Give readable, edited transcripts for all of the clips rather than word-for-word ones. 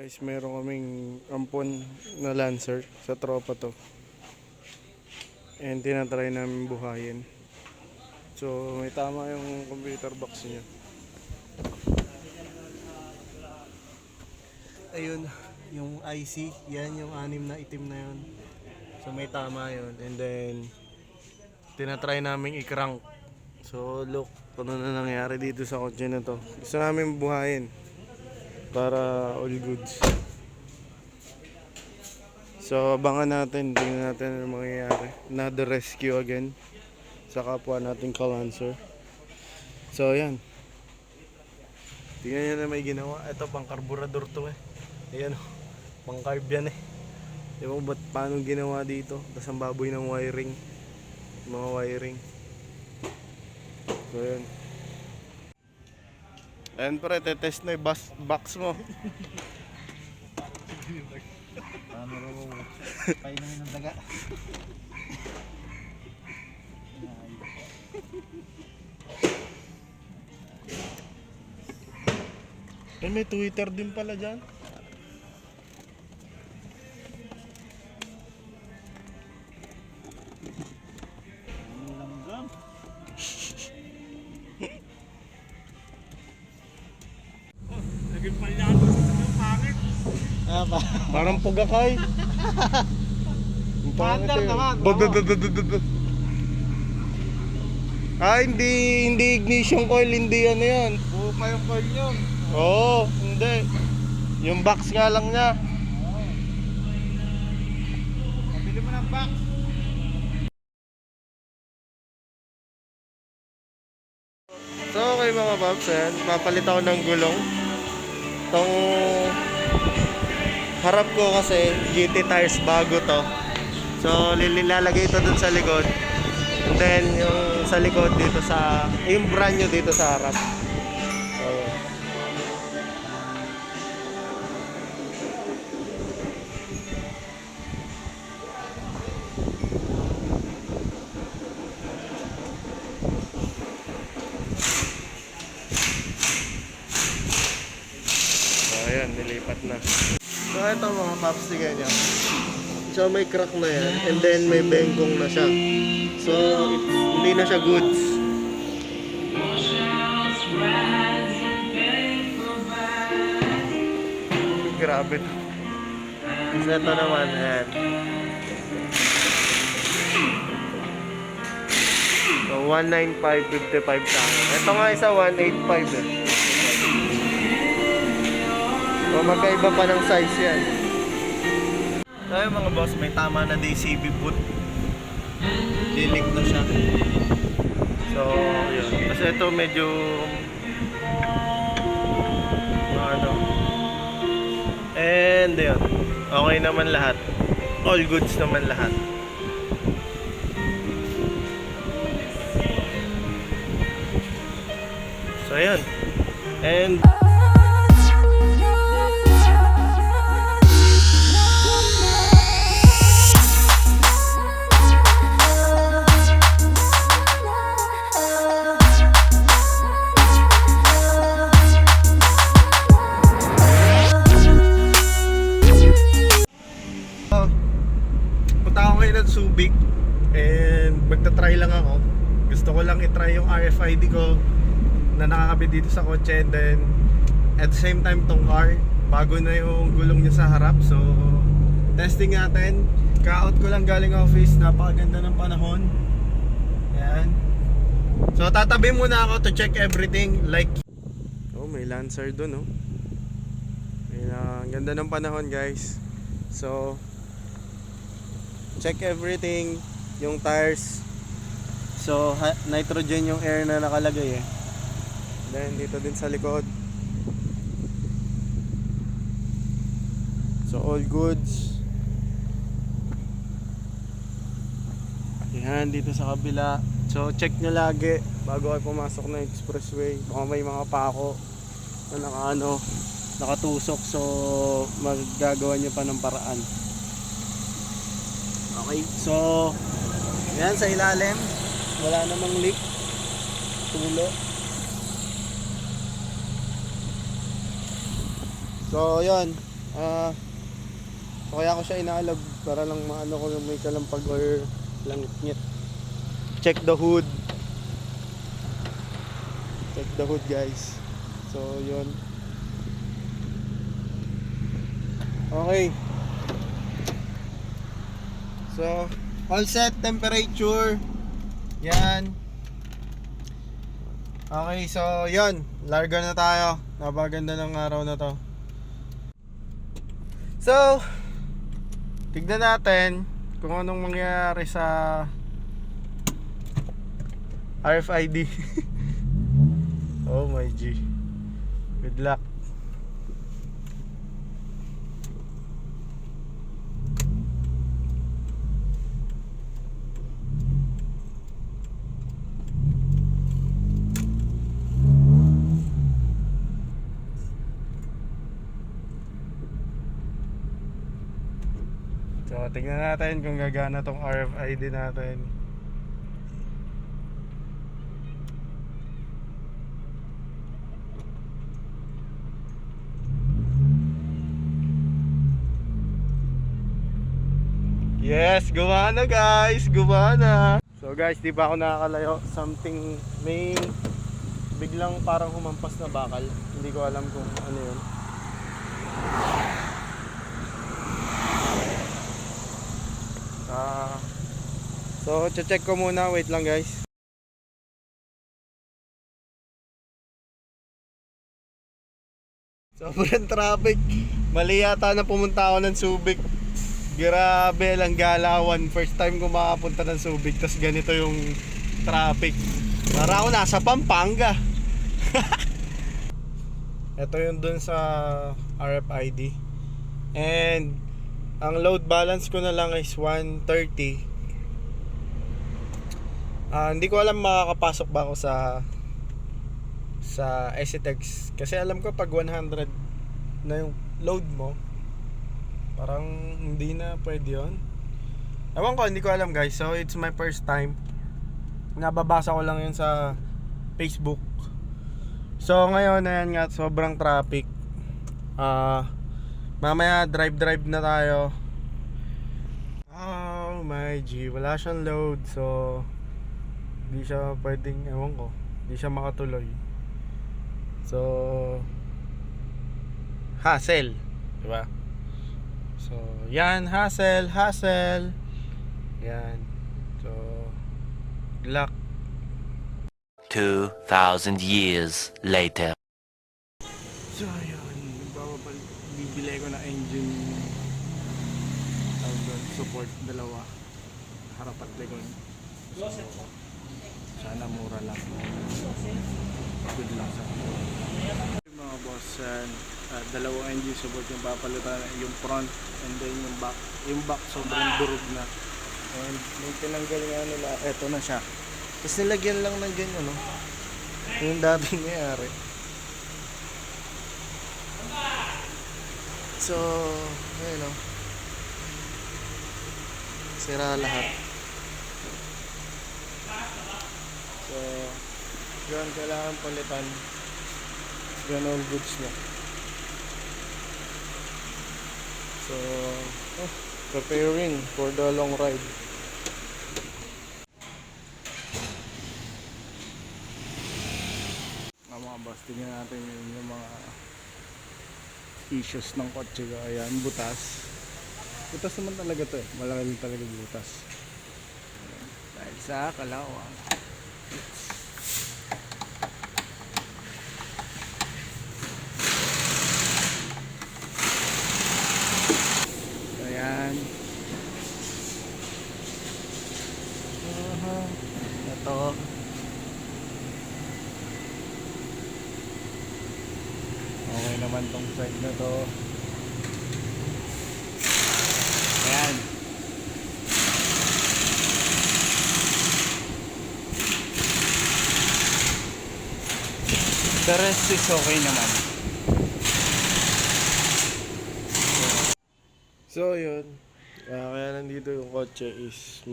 Guys, meron kaming ampon na Lancer sa tropa to. And tinatry namin buhayin. So, may tama yung computer box niya. Ayun, yung IC, yan yung anim na itim na yun. So, may tama yun. And then, tinatry namin i-crank. So, look, kung ano na nangyari dito sa kotse na to. Gusto namin buhayin para all goods. So, abangan natin, tingnan natin ano mangyayari. Another rescue again sa kapwa nating Lancer. So, yan. Tingnan nyo na may ginawa. Ito, pang karburador to eh. Ayan, pang carb yan eh. Di ba ba't paano ginawa dito? Tapos ang baboy ng wiring. Mga wiring. So, yan. Ayan pre, tetest na yung box mo. Paano raw mo? Painumin ng daga. Eh, may Twitter din pala dyan. Langgam. Naging palyado yung pangit. Apa? Parang pugakay. Ang pangit Paandar eh. naman, Badadadadadad. Ah, hindi ignition coil, hindi ano yan. Buo pa yung coil yun. Oo, hindi. Yung box nga lang niya. Pabili mo ng box. So okay mga paps, ayan, papalit ako ng gulong. Itong harap ko kasi GT tires bago to. So lilalagay ito dun sa likod. And then yung sa likod dito sa, yung brand new dito sa harap. So, ayan. So ayan, nilipat na. So ito mga paps, tingnan nyo. So may crack na yan, and then may bengkong na siya. So hindi na siya goods. Grabe to. So ito naman, ayan. So 195.55 sa akin. Ito nga isa 185 eh. So magkaiba pa ng size yan. So yung mga boss, may tama na DCB boot. Lilik na siya. So yun. Kasi ito medyo ano. And yun. Okay naman lahat. All goods naman lahat. So yun. And Subic and magta-try lang ako. Gusto ko lang i-try yung RFID ko na nakakabit dito sa kotse, and then at the same time tong car, bago na yung gulong niya sa harap. So testing natin. Ka-out ko lang galing office, napakaganda ng panahon. Ayan. So tatabi muna ako to check everything, like oh, may Lancer dun oh. Ang ganda ng panahon guys. So check everything, yung tires. So nitrogen yung air na nakalagay eh. Then dito din sa likod. So all goods. Yan dito sa kabila. So check nyo lagi bago kayo pumasok ng expressway. Baka may mga pako na nakatusok, so magagawa nyo pa ng paraan. Okay, so yan sa ilalim, wala namang leak, tulo. So yun, So kaya ko siya inaalab para lang maano ko yung may kalampag or langit-ngit. Check the hood. Check the hood guys. So yun. Okay. So all set, temperature. Yan. Okay, so yun. Larga na tayo. Napaganda ng araw na to. So tignan natin kung anong mangyayari sa RFID. Oh my G. Good luck. So tingnan natin kung gagana tong RFID natin. Yes, gumana guys, gumana. So guys, di pa ako nakakalayo. Something, may biglang parang humampas na bakal. Hindi ko alam kung ano yun. So check ko muna, wait lang guys. Sobrang traffic. Mali yata na pumunta ako ng Subic. Grabe lang galawan. First time ko makapunta ng Subic, tas ganito yung traffic. Para ako nasa Pampanga. Ito yung dun sa RFID. And ang load balance ko na lang is 130. Hindi ko alam makakapasok ba ako sa SCTEX kasi alam ko pag 100 na yung load mo parang hindi na pwede yun. Ewan ko, hindi ko alam guys. So it's my first time. Nababasa ko lang yun sa Facebook. So ngayon ayan nga, sobrang traffic. Mamaya drive na tayo. Oh my G, wala siyang load. So hindi siya pwedeng, ewan ko, hindi siya makatuloy. So hassle, diba? So yan, hassle. Yan. So good luck. 2,000 years later. So ayun, bibili ko na engine support, dalawa, harap at likod. So, sana mura lang. Good luck sa mga boss. Dalawang engine support yung papalitan, yung front and then yung back. Yung back sobrang durog na. And may tinanggal nga nila, eto na siya. Tapos nilagyan lang ng ganyan, no? Yung dating nangyari. So, ayun, no? Sira lahat. So, yun, kailangan palitan. Yan all goods na. So, preparing for the long ride. Mga boss, tingnan natin yung mga issues ng kotse ko. Ayan, butas. Butas naman talaga to eh. Malaki talaga butas. Ayan. Dahil sa kalawang. Ayan. Ito. Okay naman tong side na to. Ayan. The rest is okay naman. So yun. Kaya nandito yung kotse is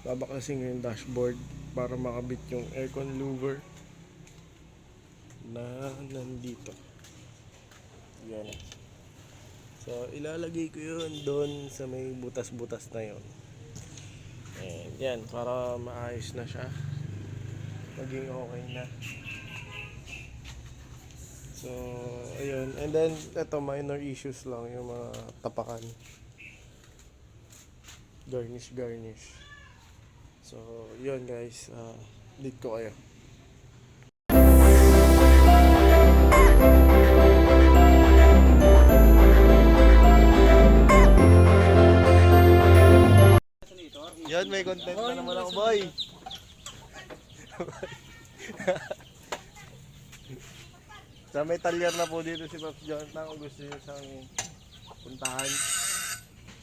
babakasin yung dashboard para makabit yung aircon louver na nandito. Yan. So, ilalagay ko yun doon sa may butas-butas na yun. And yan, para maayos na siya. Maging okay na. So, ayun. And then, eto, minor issues lang yung mga tapakan. Garnish. So, yun guys. Lead ko kayo. Yan, may content na naman ako, boy. Sa may talyer na po dito si Pops Jonathan kung gusto nyo siyang puntahan.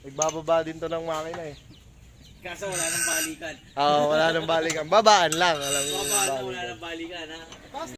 Nagbababa din to ng makina eh. Kaso wala nang balikan. Oo, wala nang balikan. Babaan lang. Alam mo yung Wala balikan. nang balikan ha.